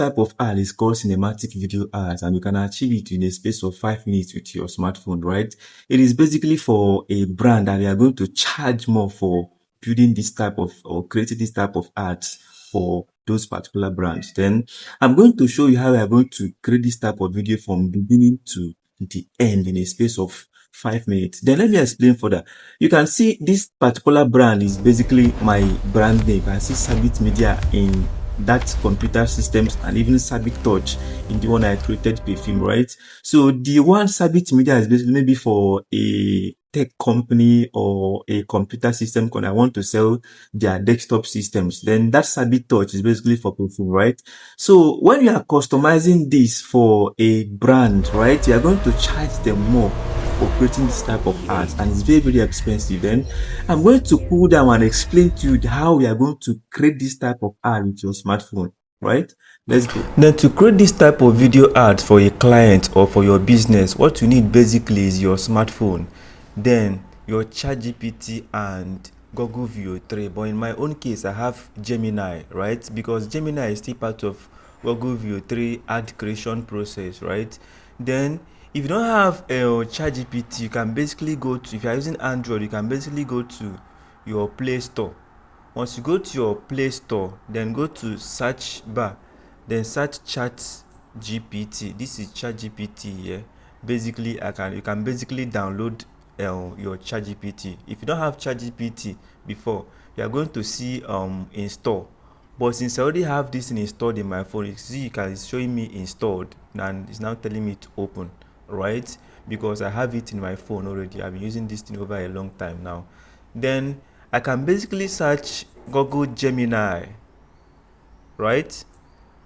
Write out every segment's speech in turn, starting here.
type of ad is called cinematic video ads, and you can achieve it in a space of 5 minutes with your smartphone, right? It is basically for a brand that they are going to charge more for building this type of or creating this type of ads for those particular brands. Then I'm going to show you how we are going to create this type of video from beginning to the end in a space of 5 minutes. Then let me explain further. You can see this particular brand is basically my brand name. You can see Sabit Media in that computer systems and even Sabit Touch in the one I created perfume, right? So the one Sabit Media is basically maybe for a tech company or a computer system company. I want to sell their desktop systems. Then that Sabit Touch is basically for perfume, right? So when you are customizing this for a brand, right, you are going to charge them more for creating this type of ads, and it's very, very expensive. Then I'm going to cool down and explain to you how we are going to create this type of ad with your smartphone, right? Let's go. Then to create this type of video ads for a client or for your business, what you need basically is your smartphone, then your ChatGPT and Google VEO3. But in my own case, I have Gemini, right? Because Gemini is still part of Google VEO3 ad creation process, right? Then if you don't have a ChatGPT, you can basically go to, if you are using Android, you can basically go to your Play Store. Once you go to your Play Store, then go to search bar, then search ChatGPT. This is ChatGPT here. Basically, you can basically download your ChatGPT. If you don't have ChatGPT before, you are going to see install. But since I already have this installed in my phone, you see it's showing me installed and it's now telling me to open, right? Because I have it in my phone already. I've been using this thing over a long time now. Then I can basically search Google Gemini, right?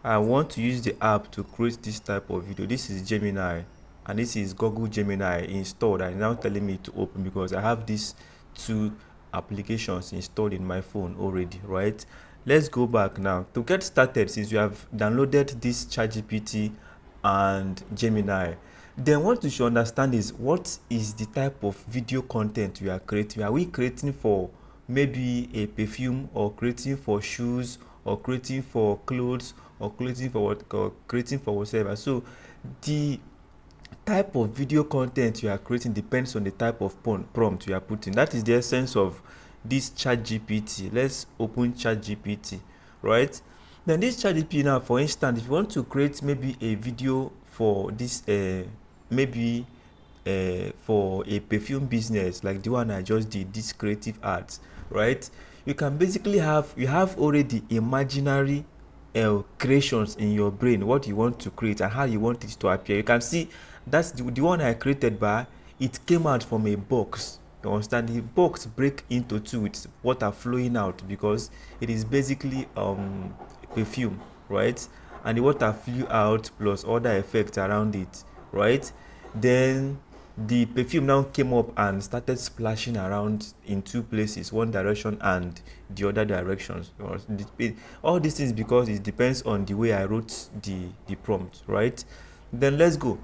I want to use the app to create this type of video. This is Gemini and this is Google Gemini installed, and now telling me to open because I have these two applications installed in my phone already, right? Let's go back now. To get started, since you have downloaded this ChatGPT and Gemini, then what you should understand is what is the type of video content we are creating. Are we creating for maybe a perfume, or creating for shoes, or creating for clothes, or creating for whatever? So the type of video content you are creating depends on the type of prompt you are putting. That is the essence of this ChatGPT. Let's open ChatGPT, right? Then this ChatGPT now, for instance, if you want to create maybe a video for this maybe for a perfume business like the one I just did, this creative ads, right? You can basically have already imaginary creations in your brain, what you want to create and how you want it to appear. You can see that's the one I created, but it came out from a box. You understand? The box break into two with water flowing out because it is basically perfume, right? And the water flew out plus other effects around it, right? Then the perfume now came up and started splashing around in two places, one direction and the other directions. All these things because it depends on the way I wrote the prompt, right? Then let's go.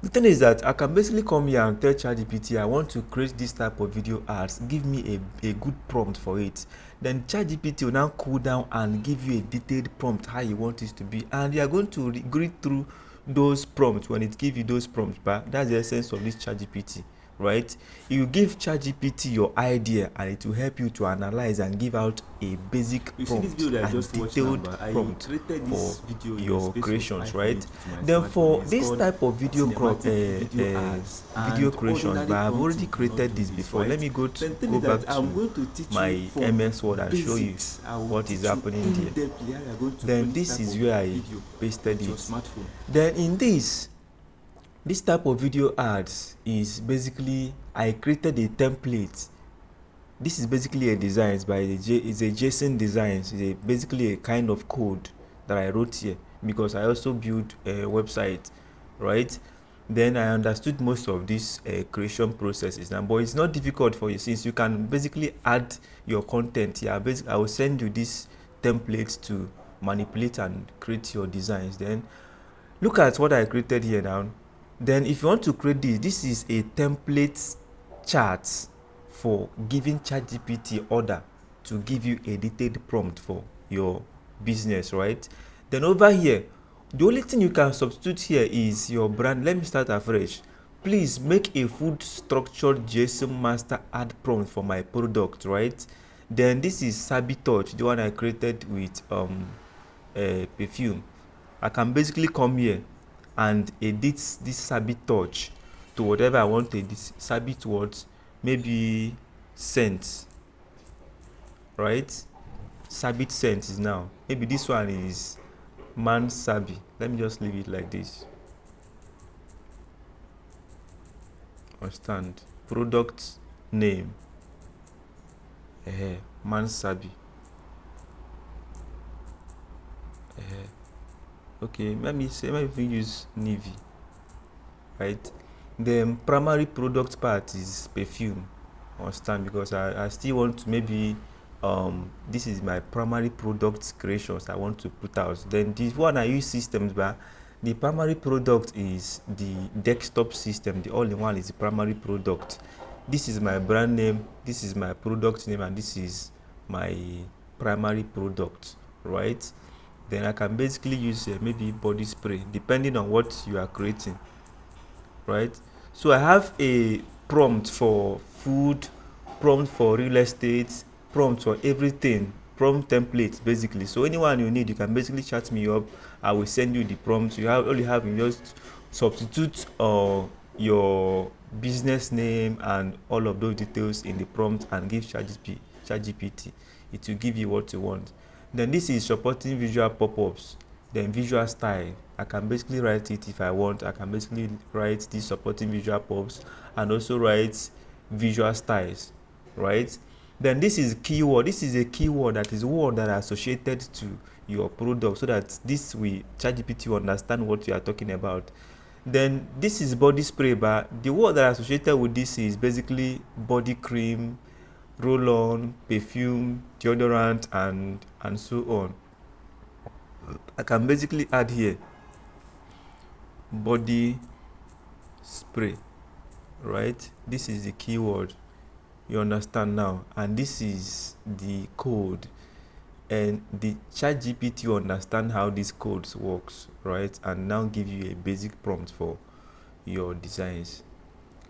The thing is that I can basically come here and tell ChatGPT I want to create this type of video ads, give me a good prompt for it. Then ChatGPT will now cool down and give you a detailed prompt how you want it to be, and you are going to read through those prompts when it gives you those prompts. But that's the essence of this ChatGPT, right? You give ChatGPT your idea and it will help you to analyze and give out a basic prompt and detailed prompt for your creations, right? Then for this type of video creations, but I've already created this before. Let me go back to my MS Word and show you what is happening there. Then this is where I pasted it. Then in this type of video ads is basically I created a template. This is basically a design by it's a JSON design. It's basically a kind of code that I wrote here because I also build a website, right? Then I understood most of these creation processes now, but it's not difficult for you since you can basically add your content here. I will send you this template to manipulate and create your designs. Then look at what I created here now. Then if you want to create this is a template chart for giving ChatGPT order to give you a detailed prompt for your business, right? Then over here, the only thing you can substitute here is your brand. Let me start afresh. Please make a full structured JSON master add prompt for my product, right? Then this is Sabi Touch, the one I created with perfume. I can basically come here and edit this Sabi Touch to whatever I want to edit. Sabi towards maybe scent, right? Sabi scent is now. Maybe this one is man Sabi. Let me just leave it like this. Understand? Product name. Man Sabi. Okay, let me use Navy, right? The primary product part is perfume. Understand? Because I still want to maybe this is my primary product creations I want to put out. Then this one I use systems, but the primary product is the desktop system. The all-in-one is the primary product. This is my brand name, this is my product name, and this is my primary product, right? Then I can basically use maybe body spray depending on what you are creating, right? So I have a prompt for food, prompt for real estate, prompt for everything, prompt templates basically. So anyone you need, you can basically chat me up. I will send you the prompt. You have all you have, you just substitute your business name and all of those details in the prompt and give ChatGPT. It will give you what you want. Then this is supporting visual pop-ups. Then visual style, I can basically write it if I want. I can basically write this supporting visual pop-ups and also write visual styles, right? Then this is keyword. This is a keyword that is word that are associated to your product, so that this will ChatGPT will understand what you are talking about. Then this is body spray, but the word that are associated with this is basically body cream, roll-on, perfume, deodorant, and so on. I can basically add here body spray, right? This is the keyword, you understand now, and this is the code, and the ChatGPT will understand how these codes works, right? And now give you a basic prompt for your designs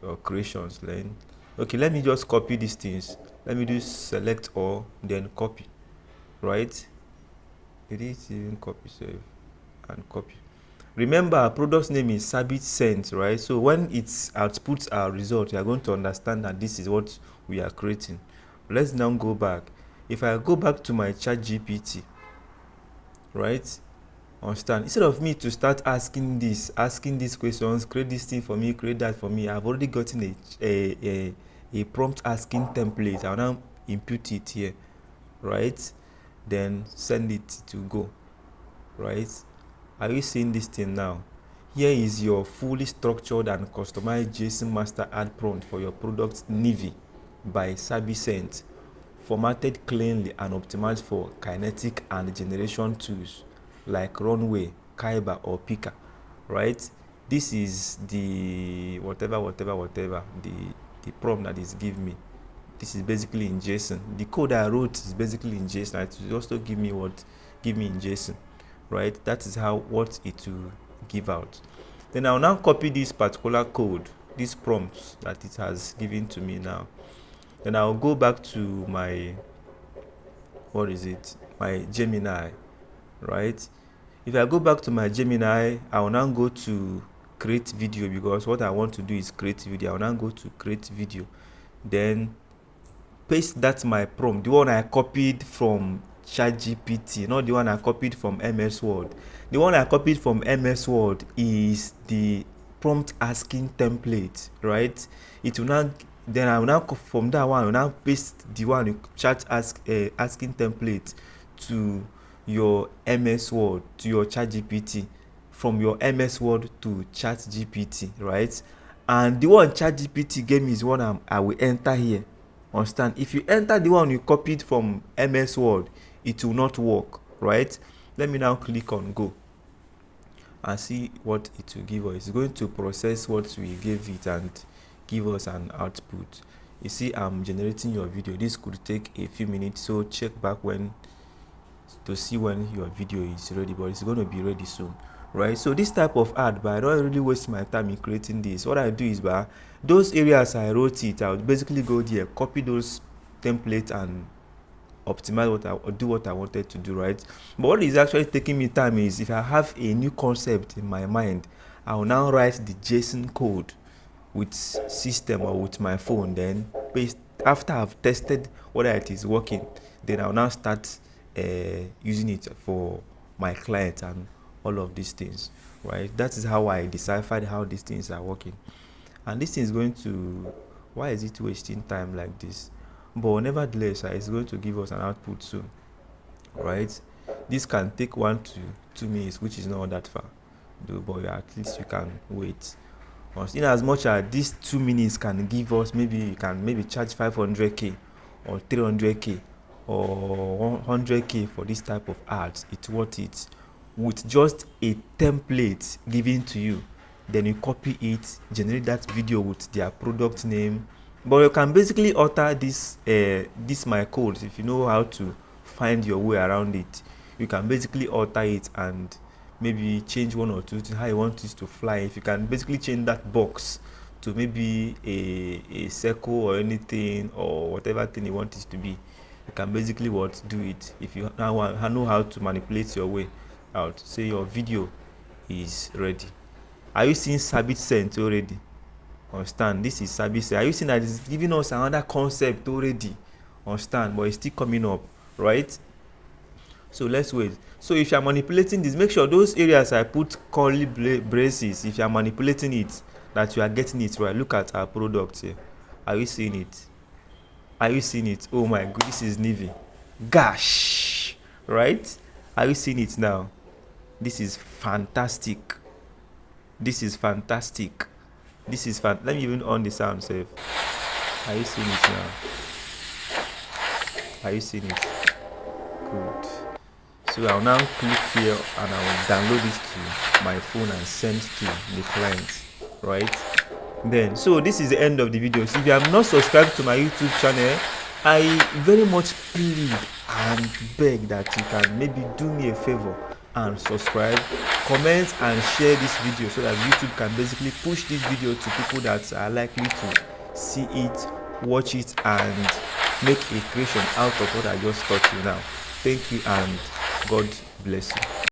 or creations. Then okay, let me just copy these things. Let me do select all, then copy, right? Did it even copy? Save and copy. Remember, our product's name is Sabit Scent, right? So when it outputs our result, you are going to understand that this is what we are creating. Let's now go back. If I go back to my ChatGPT, right? Understand? Instead of me to start asking these questions, create this thing for me, create that for me, I've already gotten a prompt asking template. I'll now input it here, right? Then send it to go, right? Are you seeing this thing now? Here is your fully structured and customized JSON master ad prompt for your product Navy by Sabi Scent, formatted cleanly and optimized for kinetic and generation tools like Runway, Kyber, or Pika, right? This is the whatever the prompt that is give me. This is basically in JSON. The code I wrote is basically in JSON. It will also give me in JSON, right? That is how what it will give out. Then I'll now copy this particular code, this prompt that it has given to me now. Then I'll go back to my my Gemini, right? If I go back to my Gemini, I will now go to create video, because what I want to do is create video. I will now go to create video, then paste that my prompt, the one I copied from ChatGPT, not the one I copied from MS Word. The one I copied from MS Word is the prompt asking template, right? It will now, then I will now from that one I will now paste the one you asking template to your MS Word, to your ChatGPT, from your MS Word to ChatGPT, right? And the one ChatGPT gave me is one I will enter here. Understand? If you enter the one you copied from MS Word, it will not work, right? Let me now click on go and see what it will give us. It's going to process what we gave it and give us an output. You see, I'm generating your video. This could take a few minutes, so check back when to see when your video is ready, but it's going to be ready soon, right? So this type of ad, but I don't really waste my time in creating this. What I do is, by those areas I wrote it, I would basically go there, copy those templates and optimize what I do what I wanted to do, right? But what is actually taking me time is, if I have a new concept in my mind, I will now write the JSON code with system or with my phone, then based after I've tested whether it is working, then I'll now start using it for my clients and all of these things, right? That is how I deciphered how these things are working. And this thing is going to, why is it wasting time like this? But nevertheless, it's going to give us an output soon, right? This can take 1 to 2 minutes, which is not that far, though, but at least you can wait. In as much as these 2 minutes can give us, maybe you can maybe charge 500k or 300k or 100k for this type of ads, it's worth it. With just a template given to you, then you copy it, generate that video with their product name. But you can basically alter this my codes. If you know how to find your way around it, you can basically alter it and maybe change 1 or 2 to how you want it to fly. If you can basically change that box to maybe a circle or anything, or whatever thing you want it to be, you can basically do it. If you now know how to manipulate your way out, say your video is ready. Are you seeing Sabit sent already? Understand? This is Sabit sent. Are you seeing that it's giving us another concept already? Understand? But it's still coming up, right? So let's wait. So if you're manipulating this, make sure those areas I put curly braces, if you're manipulating it, that you are getting it right. Look at our product here. Are you seeing it? Are you seeing it? Oh my god, this is Navy. Gosh, right? Are you seeing it now? This is fantastic. This is fantastic. This is let me even on the sound safe. Are you seeing it now? Are you seeing it? Good. So I'll now click here and I'll download it to my phone and send to the client, right? Then, so this is the end of the video. So if you have not subscribed to my YouTube channel, I very much plead and beg that you can maybe do me a favor and subscribe, comment and share this video, so that YouTube can basically push this video to people that are likely to see it, watch it and make a creation out of what I just taught you now. Thank you and God bless you.